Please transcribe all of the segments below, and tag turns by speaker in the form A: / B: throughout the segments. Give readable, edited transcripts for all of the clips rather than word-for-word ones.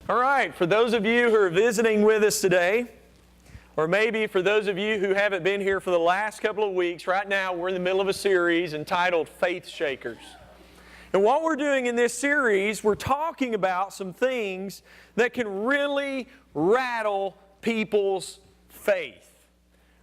A: All right, for those of you who are visiting with us today, or maybe for those of you who haven't been here for the last couple of weeks, right now we're in the middle of a series entitled Faith Shakers. And what we're doing in this series, we're talking about some things that can really rattle people's faith.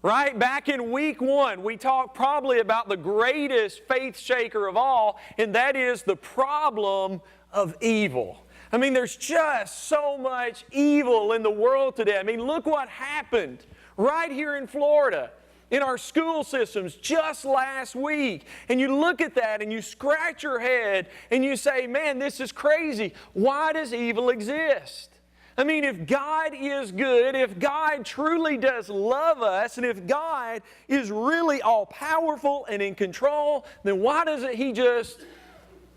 A: Right? Back in week 1, we talked probably about the greatest faith shaker of all, and that is the problem of evil. I mean, there's just so much evil in the world today. I mean, look what happened right here in Florida, in our school systems just last week. And you look at that and you scratch your head and you say, man, this is crazy. Why does evil exist? I mean, if God is good, if God truly does love us, and if God is really all-powerful and in control, then why doesn't He just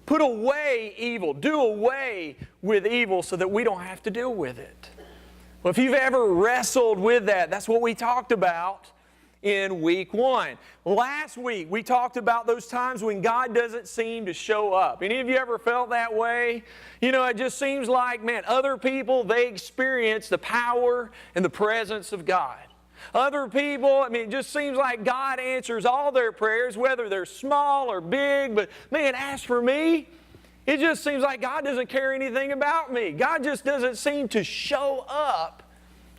A: put away evil, do away with evil so that we don't have to deal with it? Well, if you've ever wrestled with that, that's what we talked about in week 1. Last week, we talked about those times when God doesn't seem to show up. Any of you ever felt that way? You know, it just seems like, man, other people, they experience the power and the presence of God. Other people, I mean, it just seems like God answers all their prayers, whether they're small or big. But, man, as for me, it just seems like God doesn't care anything about me. God just doesn't seem to show up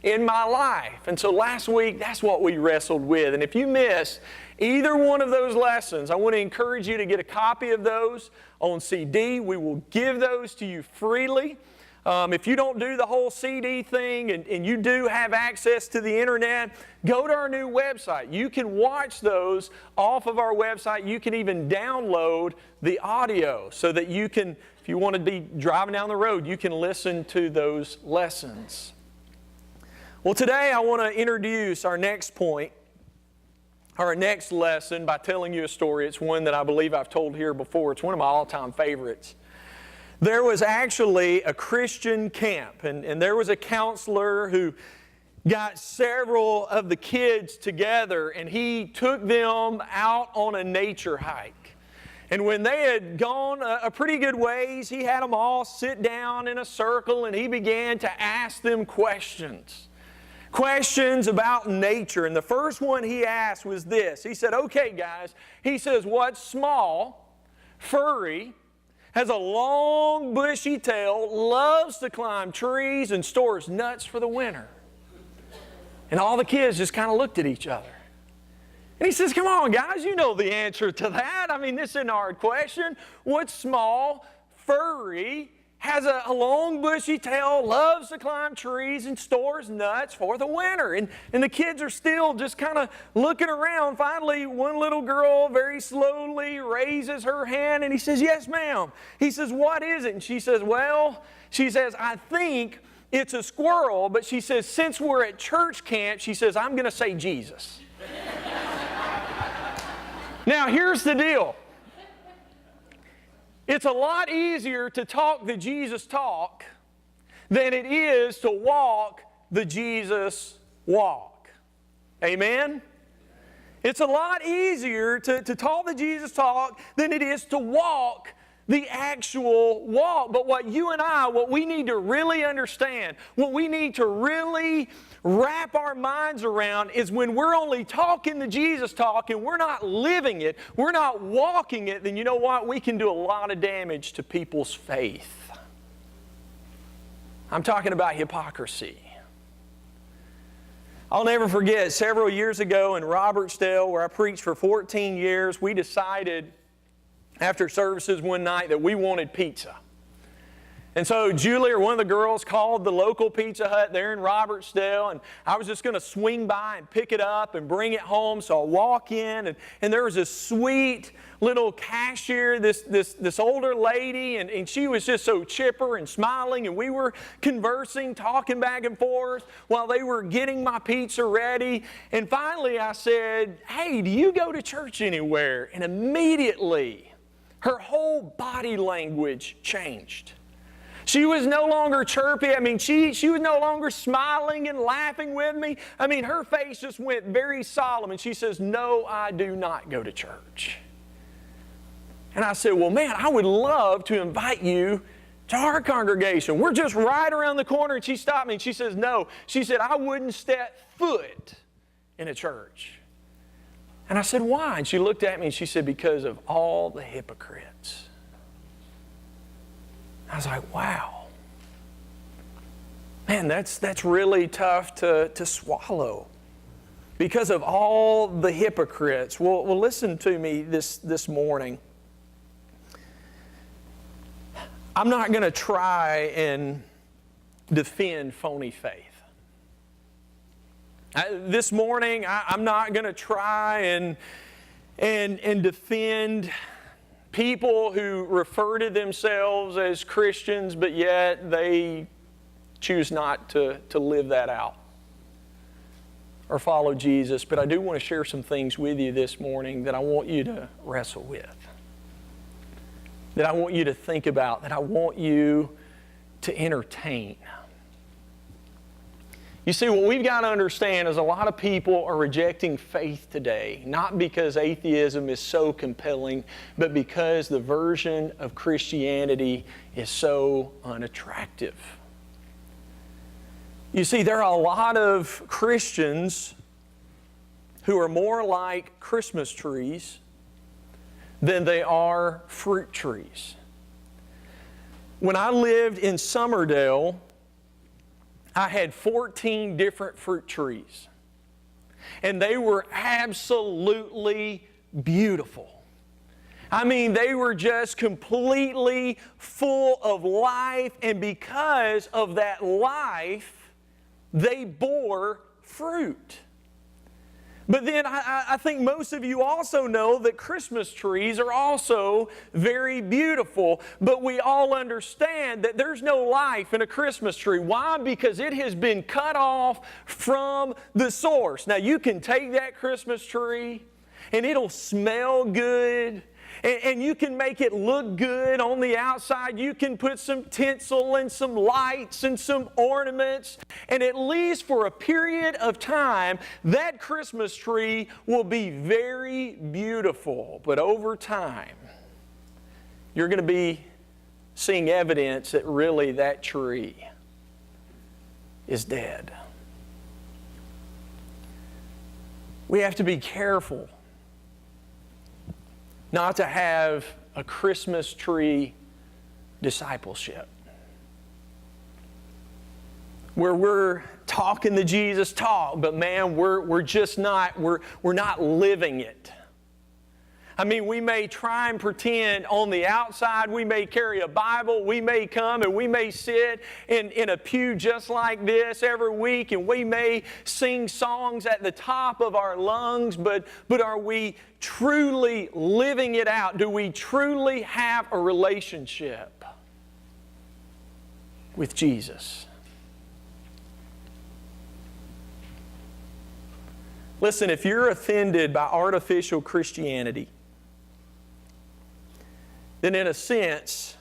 A: in my life. And so last week, that's what we wrestled with. And if you missed either one of those lessons, I want to encourage you to get a copy of those on CD. We will give those to you freely. If you don't do the whole CD thing and you do have access to the internet, go to our new website. You can watch those off of our website. You can even download the audio so that you can, if you want to be driving down the road, you can listen to those lessons. Well, today I want to introduce our next point, our next lesson, by telling you a story. It's one that I believe I've told here before. It's one of my all-time favorites. There was actually a Christian camp, and there was a counselor who got several of the kids together, and he took them out on a nature hike. And when they had gone a pretty good ways, he had them all sit down in a circle, and he began to ask them questions. Questions about nature. And the first one he asked was this. He said, okay, guys, he says, what's small, furry, has a long bushy tail, loves to climb trees, and stores nuts for the winter? And all the kids just kind of looked at each other. And he says, come on, guys, you know the answer to that. I mean, this isn't a hard question. What's small, furry, has a long bushy tail, loves to climb trees, and stores nuts for the winter? And the kids are still just kind of looking around. Finally, one little girl very slowly raises her hand, and he says, yes, ma'am. He says, what is it? And she says, well, she says, I think it's a squirrel, but she says, since we're at church camp, she says, I'm going to say Jesus. Now, here's the deal. It's a lot easier to talk the Jesus talk than it is to walk the Jesus walk. Amen? It's a lot easier to talk the Jesus talk than it is to walk the actual walk. But what you and I, what we need to really understand, what we need to really wrap our minds around is when we're only talking the Jesus talk and we're not living it, we're not walking it, then you know what? We can do a lot of damage to people's faith. I'm talking about hypocrisy. I'll never forget, several years ago in Robertsdale, where I preached for 14 years, we decided after services one night that we wanted pizza. And so Julie, or one of the girls, called the local Pizza Hut there in Robertsdale, and I was just going to swing by and pick it up and bring it home. So I walk in, and there was this sweet little cashier, this older lady, and she was just so chipper and smiling, and we were conversing, talking back and forth while they were getting my pizza ready. And finally I said, hey, do you go to church anywhere? And immediately her whole body language changed. She was no longer chirpy. I mean, she was no longer smiling and laughing with me. I mean, her face just went very solemn, and she says, no, I do not go to church. And I said, well, man, I would love to invite you to our congregation. We're just right around the corner. And she stopped me and she says, no. She said, I wouldn't step foot in a church. And I said, why? And she looked at me and she said, because of all the hypocrites. I was like, wow. Man, that's really tough to swallow. Because of all the hypocrites. Well, listen to me this morning. I'm not going to try and defend phony faith. This morning, I'm not going to try and defend people who refer to themselves as Christians, but yet they choose not to live that out or follow Jesus. But I do want to share some things with you this morning that I want you to wrestle with, that I want you to think about, that I want you to entertain. You see, what we've got to understand is a lot of people are rejecting faith today, not because atheism is so compelling, but because the version of Christianity is so unattractive. You see, there are a lot of Christians who are more like Christmas trees than they are fruit trees. When I lived in Summerdale, I had 14 different fruit trees. And they were absolutely beautiful. I mean, they were just completely full of life, and because of that life, they bore fruit. But then I think most of you also know that Christmas trees are also very beautiful. But we all understand that there's no life in a Christmas tree. Why? Because it has been cut off from the source. Now you can take that Christmas tree and it'll smell good. And you can make it look good on the outside. You can put some tinsel and some lights and some ornaments. And at least for a period of time, that Christmas tree will be very beautiful. But over time, you're going to be seeing evidence that really that tree is dead. We have to be careful not to have a Christmas tree discipleship, where we're talking the Jesus talk, but man, we're just not, we're not living it. I mean, we may try and pretend on the outside, we may carry a Bible, we may come and we may sit in a pew just like this every week, and we may sing songs at the top of our lungs, but are we truly living it out? Do we truly have a relationship with Jesus? Listen, if you're offended by artificial Christianity, then in a sense,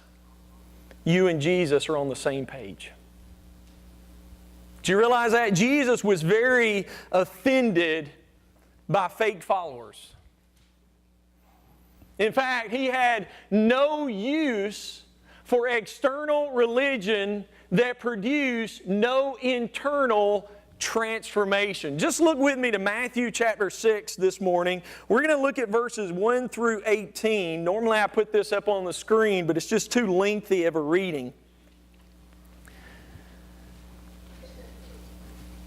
A: you and Jesus are on the same page. Do you realize that? Jesus was very offended by fake followers. In fact, He had no use for external religion that produced no internal transformation. Just look with me to Matthew chapter 6 this morning. We're going to look at verses 1 through 18. Normally I put this up on the screen, but it's just too lengthy of a reading.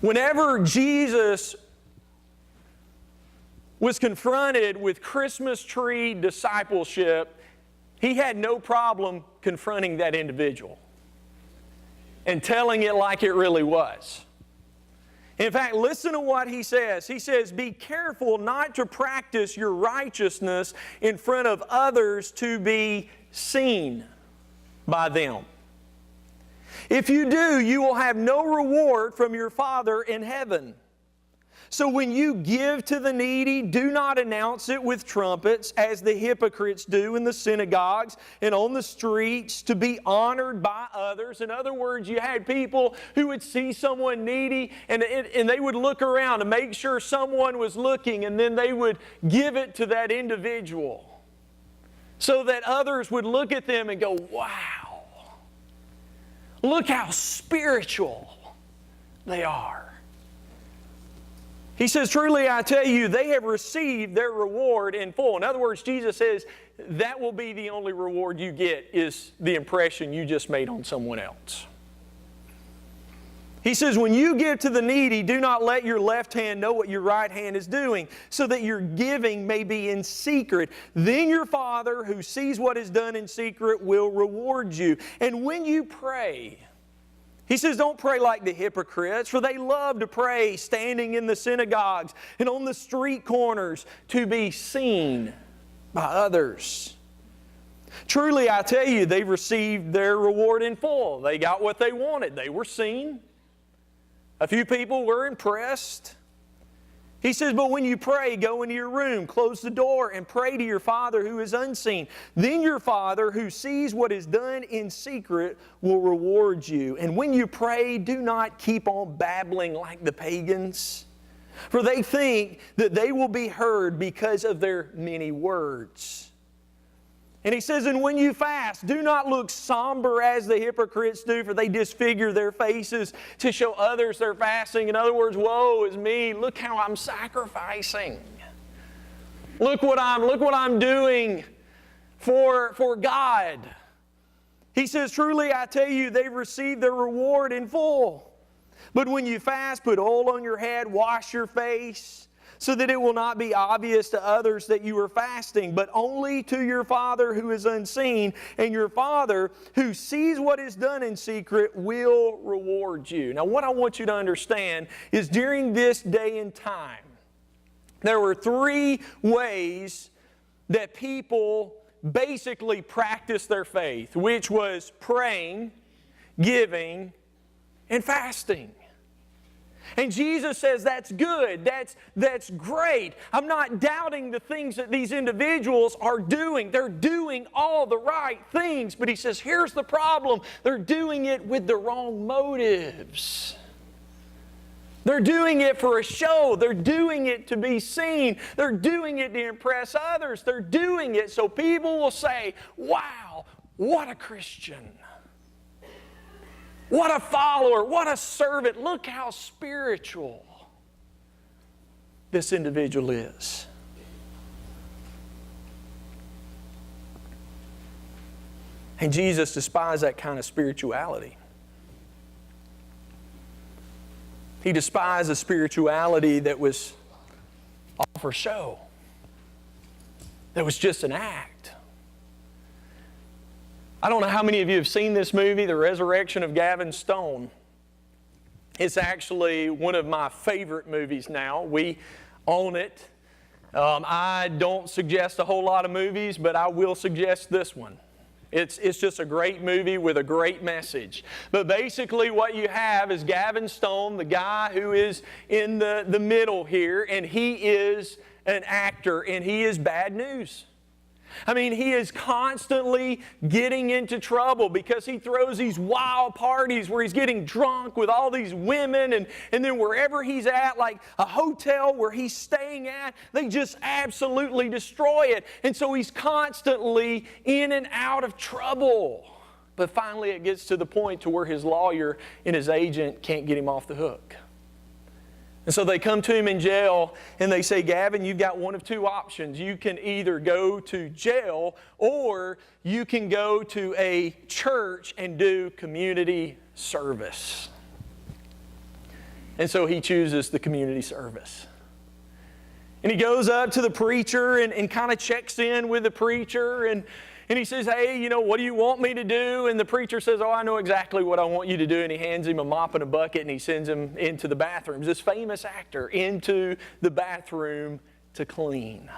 A: Whenever Jesus was confronted with Christmas tree discipleship, He had no problem confronting that individual and telling it like it really was. In fact, listen to what He says. He says, "Be careful not to practice your righteousness in front of others to be seen by them. If you do, you will have no reward from your Father in heaven. So when you give to the needy, do not announce it with trumpets, as the hypocrites do in the synagogues and on the streets, to be honored by others." In other words, you had people who would see someone needy and they would look around to make sure someone was looking, and then they would give it to that individual so that others would look at them and go, "Wow, Look how spiritual they are. He says, truly I tell you, they have received their reward in full. In other words, Jesus says, that will be the only reward you get, is the impression you just made on someone else. He says, when you give to the needy, do not let your left hand know what your right hand is doing, so that your giving may be in secret. Then your Father, who sees what is done in secret, will reward you. And when you pray, he says, don't pray like the hypocrites, for they love to pray standing in the synagogues and on the street corners to be seen by others. Truly, I tell you, they've received their reward in full. They got what they wanted. They were seen. A few people were impressed. He says, but when you pray, go into your room, close the door, and pray to your Father who is unseen. Then your Father who sees what is done in secret will reward you. And when you pray, do not keep on babbling like the pagans, for they think that they will be heard because of their many words. And he says, and when you fast, do not look somber as the hypocrites do, for they disfigure their faces to show others they're fasting. In other words, woe is me. Look how I'm sacrificing. Look what I'm doing for God. He says, truly I tell you, they've received their reward in full. But when you fast, put oil on your head, wash your face, so that it will not be obvious to others that you are fasting, but only to your Father who is unseen. And your Father who sees what is done in secret will reward you. Now, what I want you to understand is during this day and time, there were three ways that people basically practiced their faith, which was praying, giving, and fasting. And Jesus says that's good, that's great. I'm not doubting the things that these individuals are doing. They're doing all the right things. But he says, here's the problem. They're doing it with the wrong motives. They're doing it for a show. They're doing it to be seen. They're doing it to impress others. They're doing it so people will say, wow, what a Christian. What a follower, what a servant. Look how spiritual this individual is. And Jesus despised that kind of spirituality. He despised a spirituality that was all for show, that was just an act. I don't know how many of you have seen this movie, The Resurrection of Gavin Stone. It's actually one of my favorite movies now. We own it. I don't suggest a whole lot of movies, but I will suggest this one. It's just a great movie with a great message. But basically what you have is Gavin Stone, the guy who is in the middle here, and he is an actor, and he is bad news. I mean, he is constantly getting into trouble because he throws these wild parties where he's getting drunk with all these women, and then wherever he's at, like a hotel where he's staying at, they just absolutely destroy it. And so he's constantly in and out of trouble. But finally it gets to the point to where his lawyer and his agent can't get him off the hook. And so they come to him in jail and they say, Gavin, you've got one of two options. You can either go to jail or you can go to a church and do community service. And so he chooses the community service. And he goes up to the preacher and kind of checks in with the preacher and he says, hey, what do you want me to do? And the preacher says, oh, I know exactly what I want you to do. And he hands him a mop and a bucket and he sends him into the bathrooms, this famous actor, into the bathroom to clean.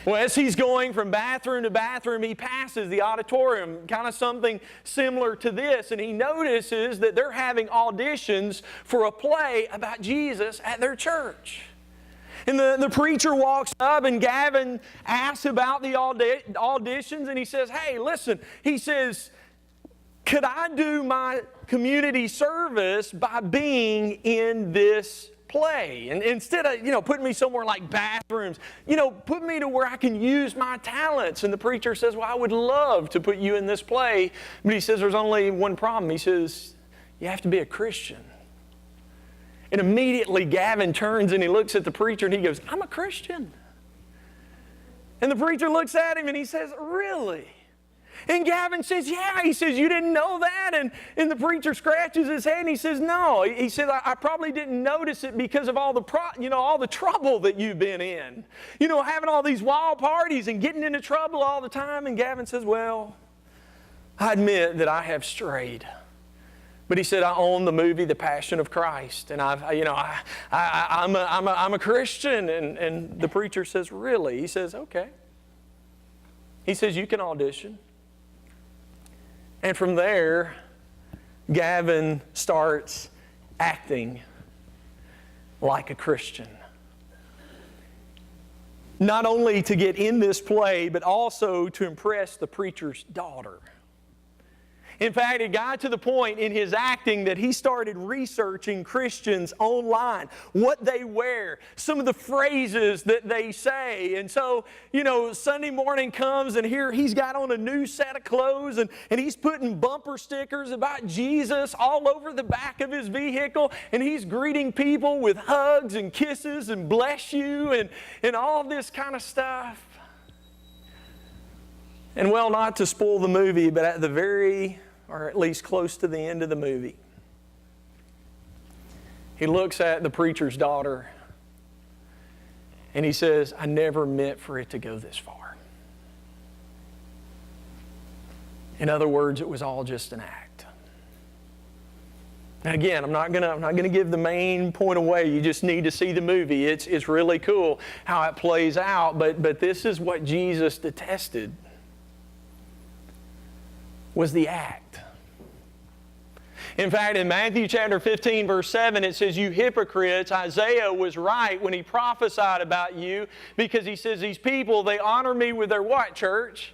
A: Well, as he's going from bathroom to bathroom, he passes the auditorium, kind of something similar to this, and he notices that they're having auditions for a play about Jesus at their church. And the preacher walks up and Gavin asks about the auditions and he says, hey, listen, he says, could I do my community service by being in this play. And instead of, putting me somewhere like bathrooms, put me to where I can use my talents. And the preacher says, well, I would love to put you in this play. But he says, there's only one problem. He says, you have to be a Christian. And immediately Gavin turns and he looks at the preacher and he goes, I'm a Christian. And the preacher looks at him and he says, really? And Gavin says, yeah. He says, you didn't know that? And the preacher scratches his head and he says, no. He said, I probably didn't notice it because of all the trouble that you've been in. Having all these wild parties and getting into trouble all the time. And Gavin says, well, I admit that I have strayed. But he said, I own the movie The Passion of Christ, and I'm a Christian. And the preacher says, really? He says, okay. He says, you can audition. And from there, Gavin starts acting like a Christian. Not only to get in this play, but also to impress the preacher's daughter. In fact, it got to the point in his acting that he started researching Christians online, what they wear, some of the phrases that they say. And so, Sunday morning comes and here he's got on a new set of clothes and he's putting bumper stickers about Jesus all over the back of his vehicle. And he's greeting people with hugs and kisses and bless you and all this kind of stuff. And well, not to spoil the movie, but at the very, or at least close to the end of the movie, he looks at the preacher's daughter and he says, I never meant for it to go this far. In other words, it was all just an act. Now again, I'm not gonna give the main point away. You just need to see the movie. It's really cool how it plays out, but this is what Jesus detested, was the act. In fact, in Matthew chapter 15, verse 7, it says, you hypocrites, Isaiah was right when he prophesied about you, because he says, these people, they honor me with their what, church?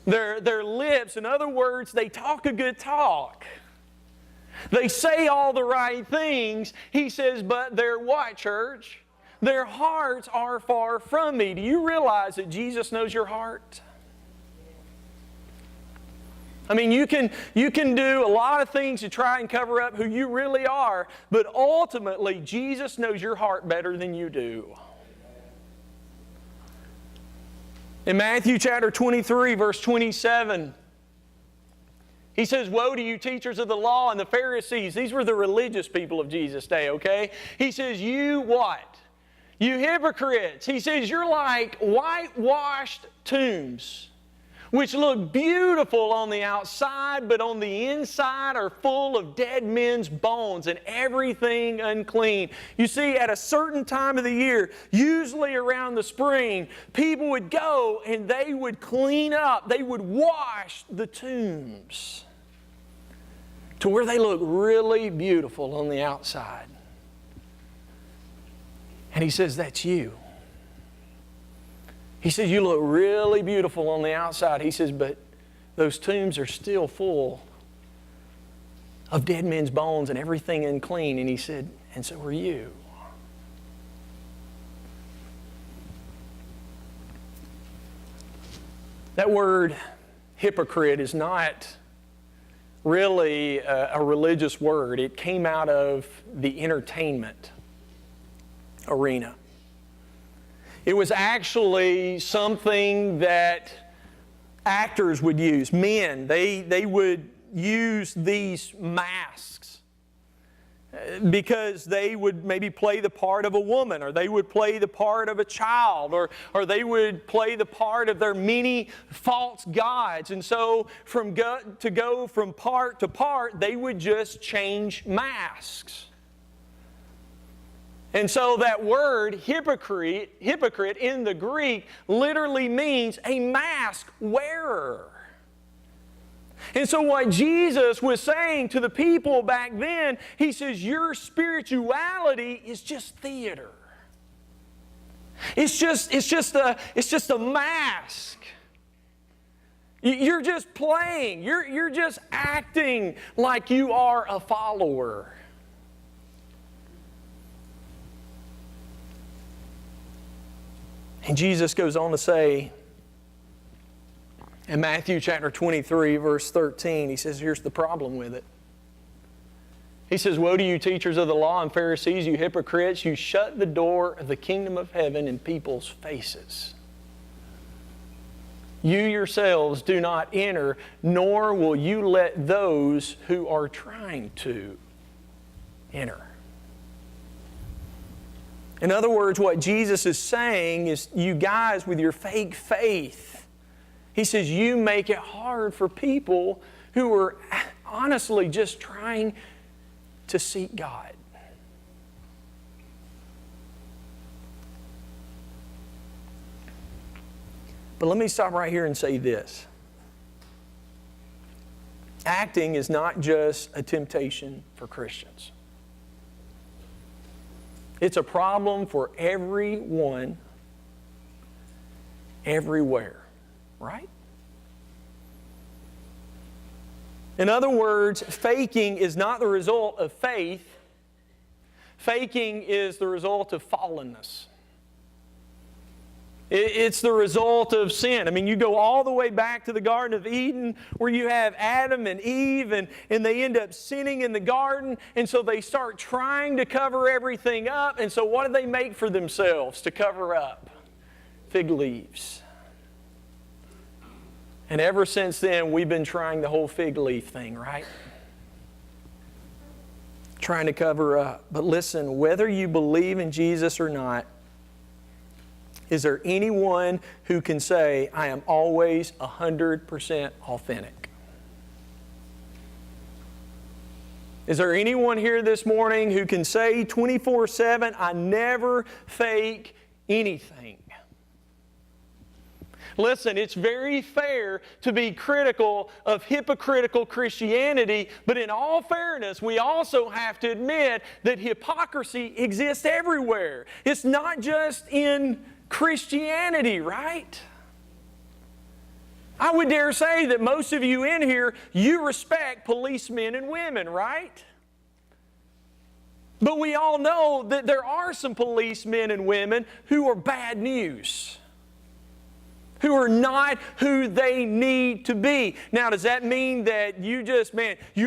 A: Their lips. In other words, they talk a good talk. They say all the right things. He says, but their what, church? Their hearts are far from me. Do you realize that Jesus knows your heart? I mean, you can do a lot of things to try and cover up who you really are, but ultimately, Jesus knows your heart better than you do. In Matthew chapter 23, verse 27, he says, woe to you teachers of the law and the Pharisees. These were the religious people of Jesus' day, okay? He says, you what? You hypocrites. He says, you're like whitewashed tombs, which look beautiful on the outside, but on the inside are full of dead men's bones and everything unclean. You see, at a certain time of the year, usually around the spring, people would go and they would clean up, they would wash the tombs to where they look really beautiful on the outside. And he says, that's you. He says, you look really beautiful on the outside. He says, but those tombs are still full of dead men's bones and everything unclean. And he said, and so are you. That word hypocrite is not really a religious word. It came out of the entertainment arena. It was actually something that actors would use. Men, they would use these masks because they would maybe play the part of a woman, or they would play the part of a child, or they would play the part of their many false gods. And so to go from part to part, they would just change masks. And so that word hypocrite in the Greek literally means a mask wearer. And so what Jesus was saying to the people back then, he says, your spirituality is just theater. It's just a mask. You're just playing. You're just acting like you are a follower. And Jesus goes on to say in Matthew chapter 23, verse 13, He says, here's the problem with it. He says, "Woe to you, teachers of the law and Pharisees, you hypocrites! You shut the door of the kingdom of heaven in people's faces. You yourselves do not enter, nor will you let those who are trying to enter." In other words, what Jesus is saying is, you guys with your fake faith, He says, you make it hard for people who are honestly just trying to seek God. But let me stop right here and say this. Acting is not just a temptation for Christians. It's a problem for everyone, everywhere, right? In other words, faking is not the result of faith. Faking is the result of fallenness. It's the result of sin. I mean, you go all the way back to the Garden of Eden where you have Adam and Eve and they end up sinning in the garden, and so they start trying to cover everything up, and so what do they make for themselves to cover up? Fig leaves. And ever since then, we've been trying the whole fig leaf thing, right? Trying to cover up. But listen, whether you believe in Jesus or not, is there anyone who can say, I am always 100% authentic? Is there anyone here this morning who can say 24/7, I never fake anything? Listen, it's very fair to be critical of hypocritical Christianity, but in all fairness, we also have to admit that hypocrisy exists everywhere. It's not just in Christianity, right? I would dare say that most of you in here, you respect policemen and women, right? But we all know that there are some policemen and women who are bad news, who are not who they need to be. Now, does that mean that you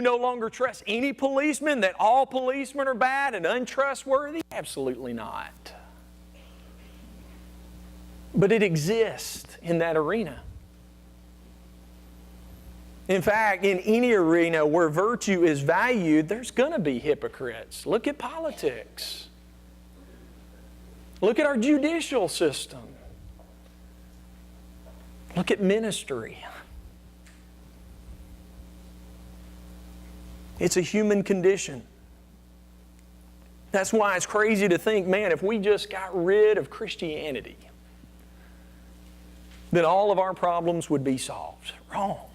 A: no longer trust any policeman, that all policemen are bad and untrustworthy? Absolutely not. But it exists in that arena. In fact, in any arena where virtue is valued, there's going to be hypocrites. Look at politics. Look at our judicial system. Look at ministry. It's a human condition. That's why it's crazy to think, man, if we just got rid of Christianity, then all of our problems would be solved. Wrong.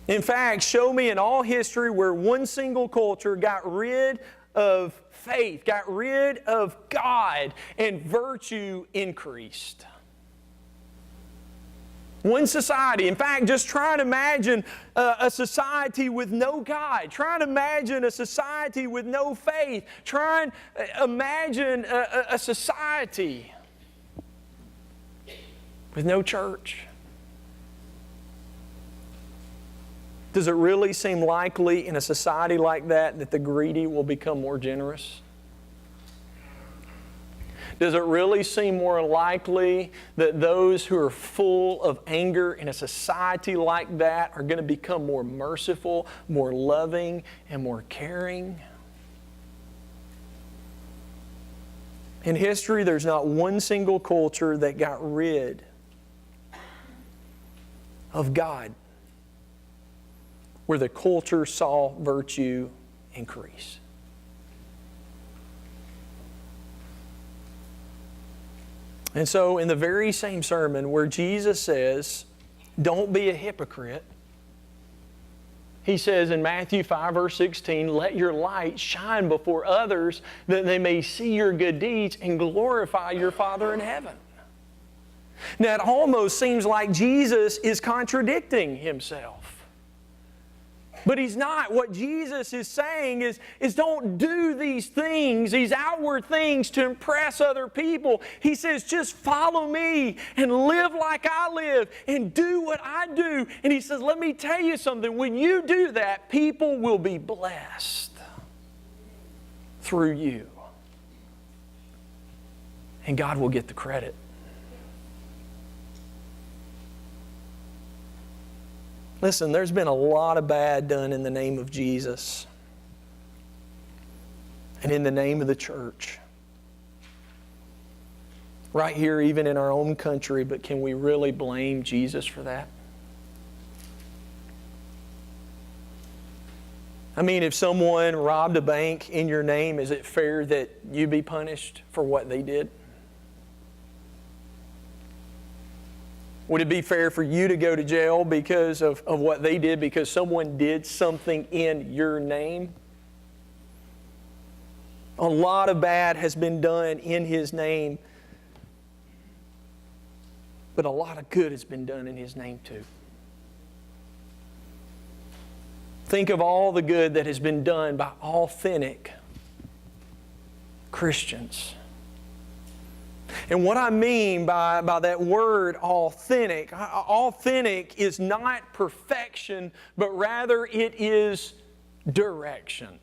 A: In fact, show me in all history where one single culture got rid of faith, got rid of God, and virtue increased. One society. In fact, just try to imagine a society with no God. Try to imagine a society with no faith. Try and imagine a society with no church. Does it really seem likely in a society like that the greedy will become more generous? Does it really seem more likely that those who are full of anger in a society like that are going to become more merciful, more loving, and more caring? In history, there's not one single culture that got rid of God where the culture saw virtue increase. And so in the very same sermon where Jesus says, don't be a hypocrite, He says in Matthew 5 verse 16, let your light shine before others that they may see your good deeds and glorify your Father in heaven. Now it almost seems like Jesus is contradicting Himself. But He's not. What Jesus is saying is don't do these things, these outward things to impress other people. He says, just follow me and live like I live and do what I do. And He says, let me tell you something. When you do that, people will be blessed through you. And God will get the credit. Listen, there's been a lot of bad done in the name of Jesus and in the name of the church. Right here, even in our own country, but can we really blame Jesus for that? I mean, if someone robbed a bank in your name, is it fair that you be punished for what they did? Would it be fair for you to go to jail because of what they did, because someone did something in your name? A lot of bad has been done in His name, but a lot of good has been done in His name too. Think of all the good that has been done by authentic Christians. And what I mean by that word authentic is not perfection, but rather it is direction.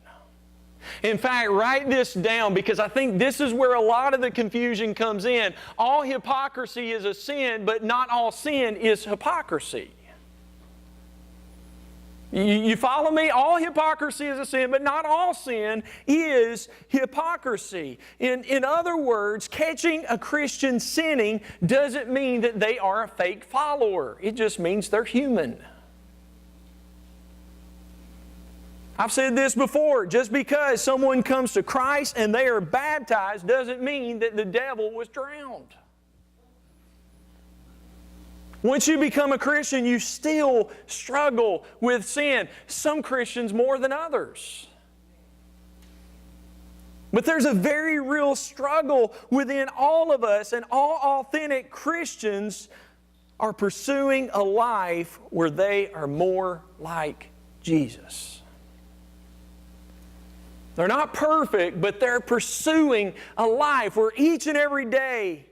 A: In fact, write this down, because I think this is where a lot of the confusion comes in. All hypocrisy is a sin, but not all sin is hypocrisy. You follow me? All hypocrisy is a sin, but not all sin is hypocrisy. In other words, catching a Christian sinning doesn't mean that they are a fake follower. It just means they're human. I've said this before. Just because someone comes to Christ and they are baptized doesn't mean that the devil was drowned. Once you become a Christian, you still struggle with sin. Some Christians more than others. But there's a very real struggle within all of us, and all authentic Christians are pursuing a life where they are more like Jesus. They're not perfect, but they're pursuing a life where each and every day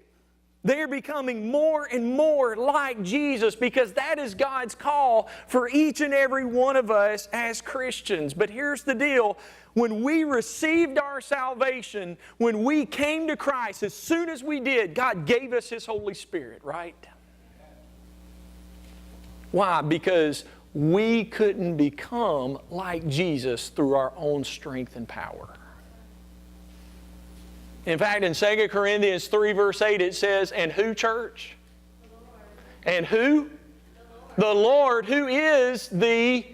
A: they're becoming more and more like Jesus, because that is God's call for each and every one of us as Christians. But here's the deal. When we received our salvation, when we came to Christ, as soon as we did, God gave us His Holy Spirit, right? Why? Because we couldn't become like Jesus through our own strength and power. In fact, in 2 Corinthians 3 verse 8 it says, and who, church? And who? The Lord, who is the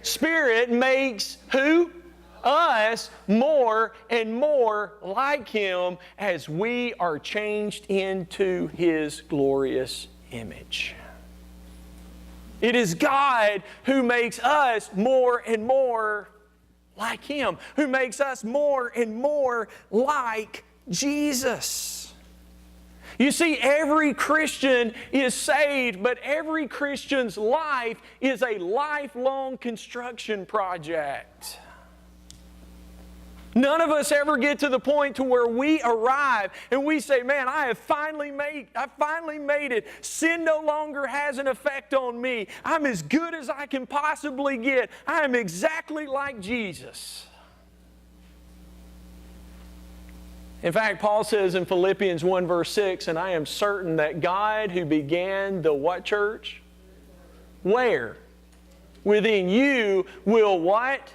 A: Spirit, makes who? Us more and more like Him as we are changed into His glorious image. It is God who makes us more and more like Him, who makes us more and more like Jesus. You see, every Christian is saved, but every Christian's life is a lifelong construction project. None of us ever get to the point to where we arrive and we say, man, I finally made it. Sin no longer has an effect on me. I'm as good as I can possibly get. I am exactly like Jesus. In fact, Paul says in Philippians 1 verse 6, and I am certain that God who began the what, church? Where? Within you will what?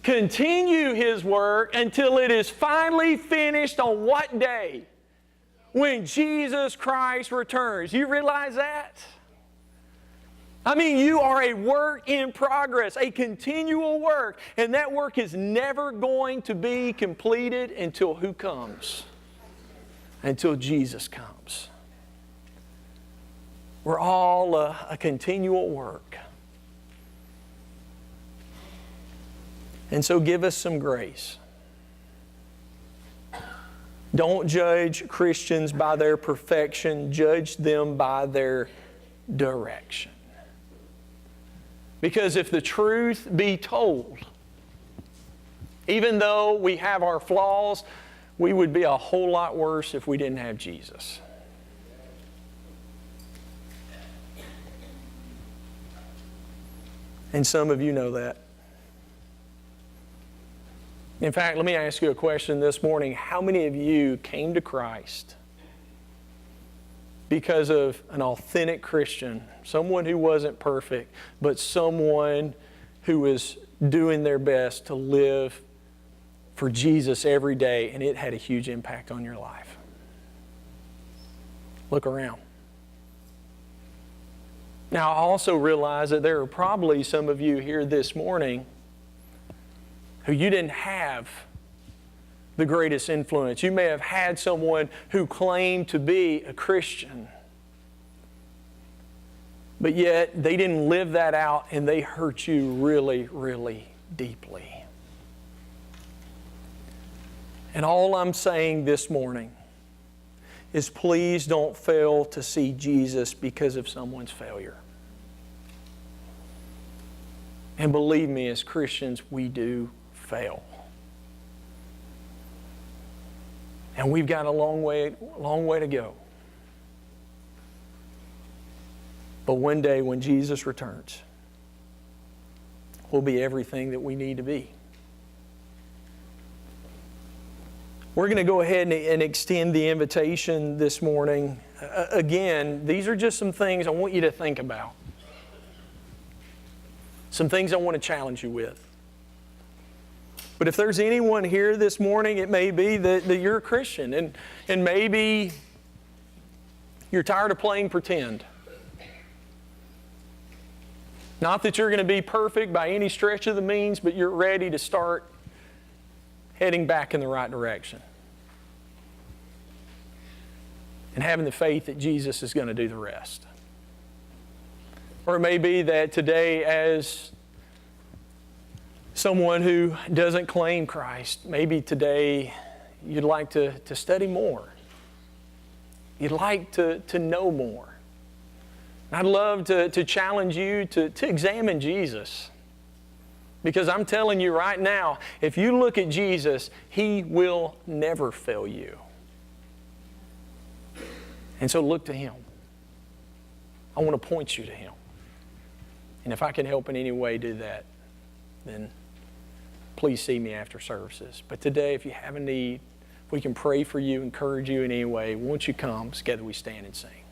A: Continue His work until it is finally finished on what day? When Jesus Christ returns. You realize that? I mean, you are a work in progress, a continual work, and that work is never going to be completed until who comes? Until Jesus comes. We're all a continual work. And so give us some grace. Don't judge Christians by their perfection. Judge them by their direction. Because if the truth be told, even though we have our flaws, we would be a whole lot worse if we didn't have Jesus. And some of you know that. In fact, let me ask you a question this morning. How many of you came to Christ because of an authentic Christian, someone who wasn't perfect, but someone who was doing their best to live for Jesus every day, and it had a huge impact on your life? Look around. Now, I also realize that there are probably some of you here this morning who you didn't have the greatest influence. You may have had someone who claimed to be a Christian, but yet they didn't live that out and they hurt you really, really deeply. And all I'm saying this morning is please don't fail to see Jesus because of someone's failure. And believe me, as Christians, we do fail. And we've got a long way to go. But one day when Jesus returns, we'll be everything that we need to be. We're going to go ahead and extend the invitation this morning. Again, these are just some things I want you to think about. Some things I want to challenge you with. But if there's anyone here this morning, it may be that you're a Christian and maybe you're tired of playing pretend. Not that you're going to be perfect by any stretch of the means, but you're ready to start heading back in the right direction. And having the faith that Jesus is going to do the rest. Or it may be that today, as someone who doesn't claim Christ, maybe today you'd like to study more. You'd like to know more. I'd love to challenge you to examine Jesus. Because I'm telling you right now, if you look at Jesus, He will never fail you. And so look to Him. I want to point you to Him. And if I can help in any way do that, then please see me after services. But today, if you have a need, we can pray for you, encourage you in any way. Won't you come? Together we stand and sing.